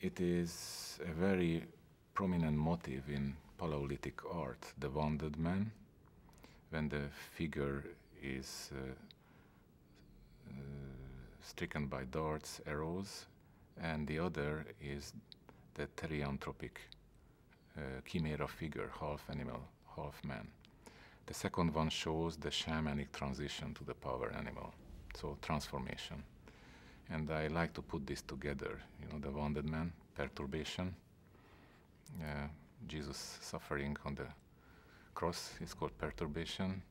it is a very prominent motif in Paleolithic art, the wounded man, when the figure is stricken by darts, arrows, and the other is the therianthropic chimera figure, half animal, half man. The second one shows the shamanic transition to the power animal, so transformation. And I like to put this together, you know, the wounded man, perturbation, Jesus suffering on the cross is called perturbation,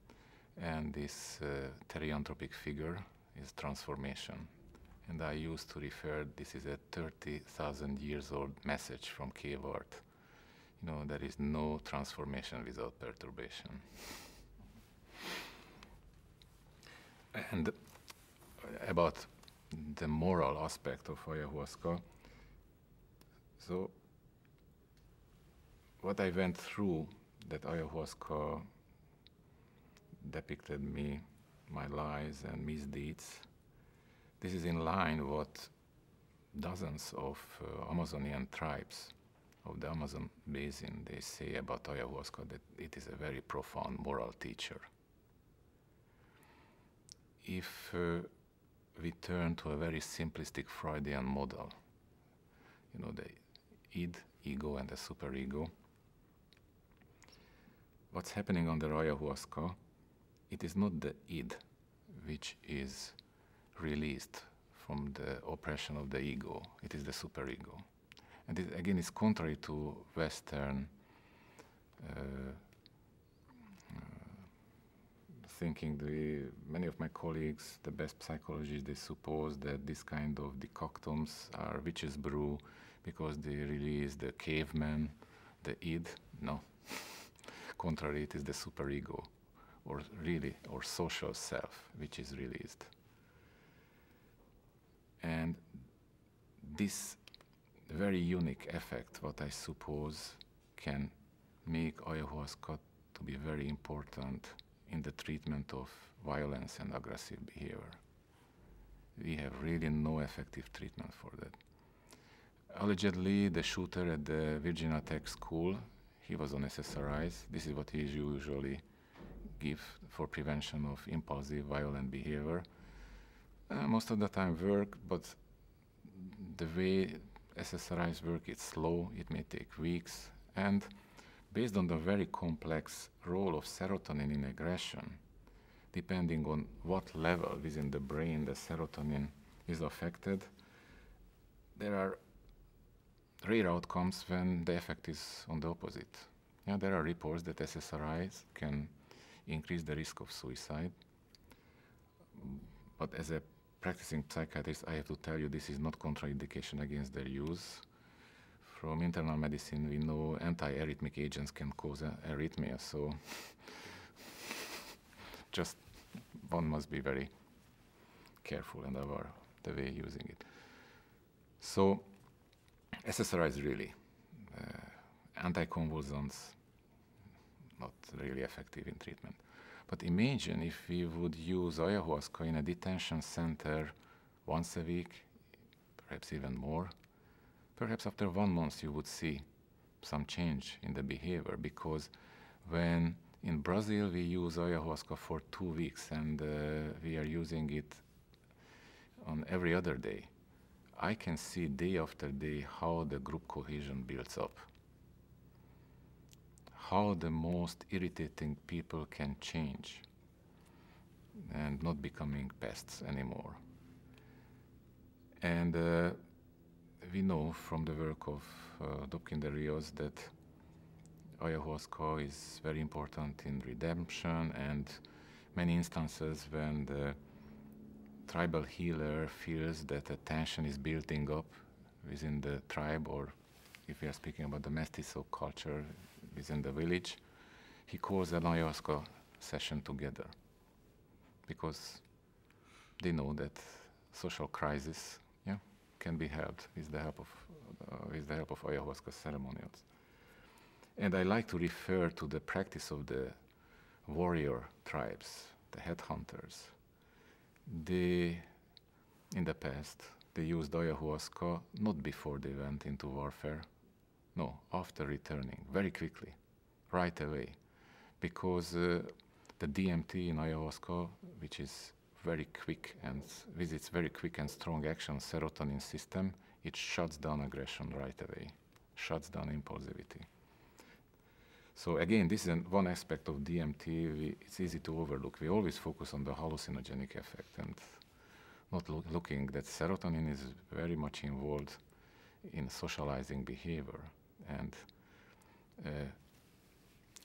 and this therianthropic figure is transformation. And I used to refer, this is a 30,000 years old message from cave art. You know, there is no transformation without perturbation. And about the moral aspect of ayahuasca, so what I went through, that ayahuasca depicted me, my lies and misdeeds, this is in line what dozens of Amazonian tribes of the Amazon basin, they say about ayahuasca, that it is a very profound moral teacher. If we turn to a very simplistic Freudian model, you know, the id, ego, and the superego, what's happening under ayahuasca, it is not the id which is released from the oppression of the ego, it is the superego. And it, again, is contrary to Western thinking. Many of my colleagues, the best psychologists, they suppose that this kind of decoctums are witch's brew because they release the caveman, the id. No. Contrary, it is the superego, or really, or social self, which is released. And this very unique effect, what I suppose can make ayahuasca to be very important in the treatment of violence and aggressive behavior. We have really no effective treatment for that. Allegedly, the shooter at the Virginia Tech school, he was on SSRIs. This is what he usually give for prevention of impulsive, violent behavior. Most of the time work, but the way SSRIs work, it's slow, it may take weeks, and based on the very complex role of serotonin in aggression, depending on what level within the brain the serotonin is affected, there are rare outcomes when the effect is on the opposite. Yeah, there are reports that SSRIs can increase the risk of suicide, but as a practicing psychiatrist, I have to tell you this is not contraindication against their use. From internal medicine, we know anti-arrhythmic agents can cause arrhythmia, so just one must be very careful and aware the way using it. So SSRIs really, anticonvulsants, not really effective in treatment. But imagine if we would use ayahuasca in a detention center once a week, perhaps even more. Perhaps after 1 month you would see some change in the behavior, because when in Brazil we use ayahuasca for 2 weeks and we are using it on every other day, I can see day after day how the group cohesion builds up, how the most irritating people can change and not becoming pests anymore. And we know from the work of Dobkin de Rios that ayahuasca is very important in redemption, and many instances when the tribal healer feels that a tension is building up within the tribe, or if we are speaking about the mestizo culture within the village, he calls an ayahuasca session together, because they know that social crisis can be helped with the help of ayahuasca ceremonials. And I like to refer to the practice of the warrior tribes, the headhunters. They, in the past, they used ayahuasca not before they went into warfare, no, after returning, very quickly, right away, because the DMT in ayahuasca, which is very quick and with its very quick and strong action serotonin system, it shuts down aggression right away, shuts down impulsivity. So again, this is one aspect of DMT it's easy to overlook. We always focus on the hallucinogenic effect and not looking that serotonin is very much involved in socializing behavior and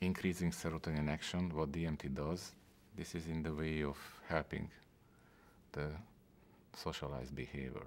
increasing serotonin action, what DMT does, this is in the way of helping the socialized behavior.